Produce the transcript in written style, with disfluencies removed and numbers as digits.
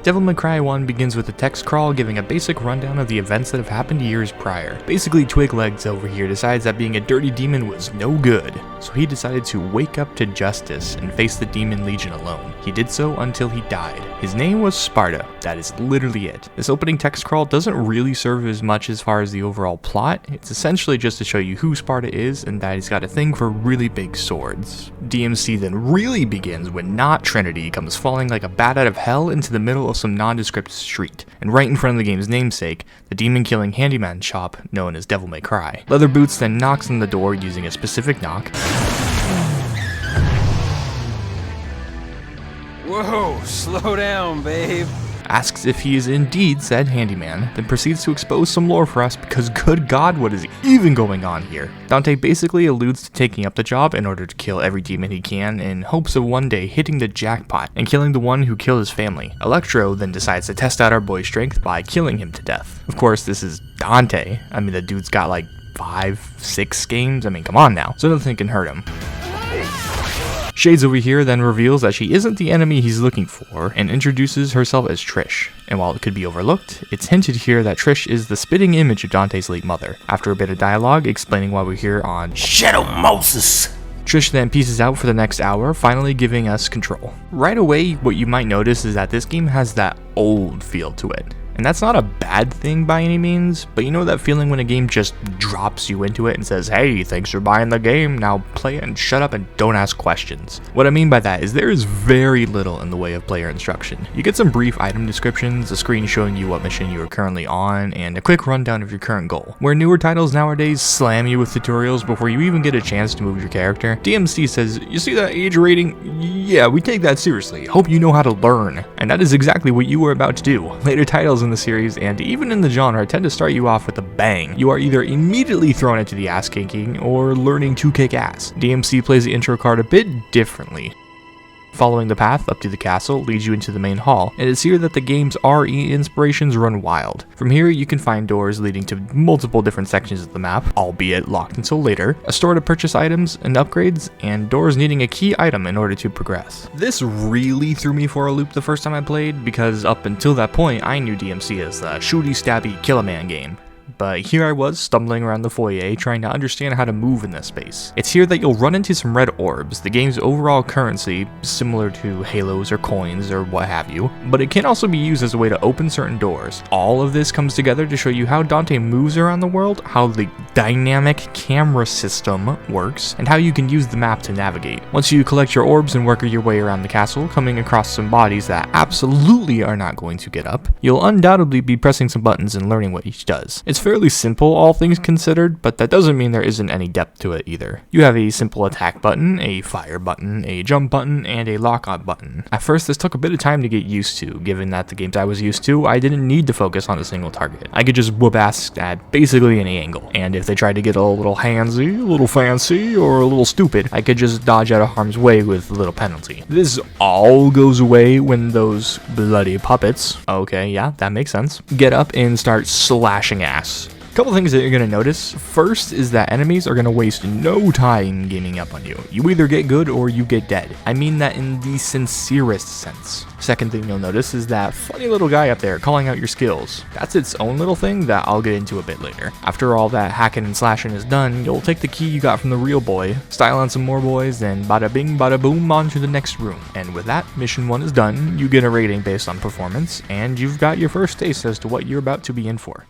Devil May Cry 1 begins with a text crawl giving a basic rundown of the events that have happened years prior. Basically, Twiglegs over here decides that being a dirty demon was no good, so he decided to wake up to justice and face the Demon Legion alone. He did so until he died. His name was Sparta, that is literally it. This opening text crawl doesn't really serve as much as far as the overall plot, it's essentially just to show you who Sparta is and that he's got a thing for really big swords. DMC then really begins when Not Trinity comes falling like a bat out of hell into the middle of some nondescript street, and right in front of the game's namesake, the demon-killing handyman shop known as Devil May Cry. Leather Boots then knocks on the door using a specific knock. Whoa, slow down, babe. Asks if he is indeed said handyman, then proceeds to expose some lore for us because good god, what is even going on here? Dante basically alludes to taking up the job in order to kill every demon he can in hopes of one day hitting the jackpot and killing the one who killed his family. Electro then decides to test out our boy's strength by killing him to death. Of course, this is Dante. I mean, the dude's got like 5-6 games, I mean, come on now, so nothing can hurt him. Shades over here then reveals that she isn't the enemy he's looking for and introduces herself as Trish. And while it could be overlooked, it's hinted here that Trish is the spitting image of Dante's late mother. After a bit of dialogue explaining why we're here on Shadow Moses, Trish then pieces out for the next hour, finally giving us control. Right away, what you might notice is that this game has that old feel to it. And that's not a bad thing by any means, but you know that feeling when a game just drops you into it and says, hey, thanks for buying the game, now play it and shut up and don't ask questions. What I mean by that is there is very little in the way of player instruction. You get some brief item descriptions, a screen showing you what mission you are currently on, and a quick rundown of your current goal. Where newer titles nowadays slam you with tutorials before you even get a chance to move your character, DMC says, you see that age rating? Yeah, we take that seriously. Hope you know how to learn. And that is exactly what you were about to do. Later titles in the series and even in the genre tend to start you off with a bang. You are either immediately thrown into the ass kicking or learning to kick ass. DMC plays the intro card a bit differently. Following the path up to the castle leads you into the main hall, and it's here that the game's RE inspirations run wild. From here you can find doors leading to multiple different sections of the map, albeit locked until later, a store to purchase items and upgrades, and doors needing a key item in order to progress. This really threw me for a loop the first time I played, because up until that point I knew DMC as the shooty stabby kill-a-man game. But here I was, stumbling around the foyer, trying to understand how to move in this space. It's here that you'll run into some red orbs, the game's overall currency, similar to halos or coins or what have you, but it can also be used as a way to open certain doors. All of this comes together to show you how Dante moves around the world, how the dynamic camera system works, and how you can use the map to navigate. Once you collect your orbs and work your way around the castle, coming across some bodies that absolutely are not going to get up, you'll undoubtedly be pressing some buttons and learning what each does. It's fairly simple, all things considered, but that doesn't mean there isn't any depth to it either. You have a simple attack button, a fire button, a jump button, and a lock-on button. At first, this took a bit of time to get used to, given that the games I was used to, I didn't need to focus on a single target. I could just whoop ass at basically any angle, and if they tried to get a little handsy, a little fancy, or a little stupid, I could just dodge out of harm's way with little penalty. This all goes away when those bloody puppets, okay, yeah, that makes sense, get up and start slashing ass. Couple things that you're going to notice. First is that enemies are going to waste no time gaming up on you. You either get good or you get dead. I mean that in the sincerest sense. Second thing you'll notice is that funny little guy up there calling out your skills. That's its own little thing that I'll get into a bit later. After all that hacking and slashing is done, you'll take the key you got from the real boy, style on some more boys, and bada bing bada boom on to the next room. And with that, mission 1 is done, you get a rating based on performance, and you've got your first taste as to what you're about to be in for.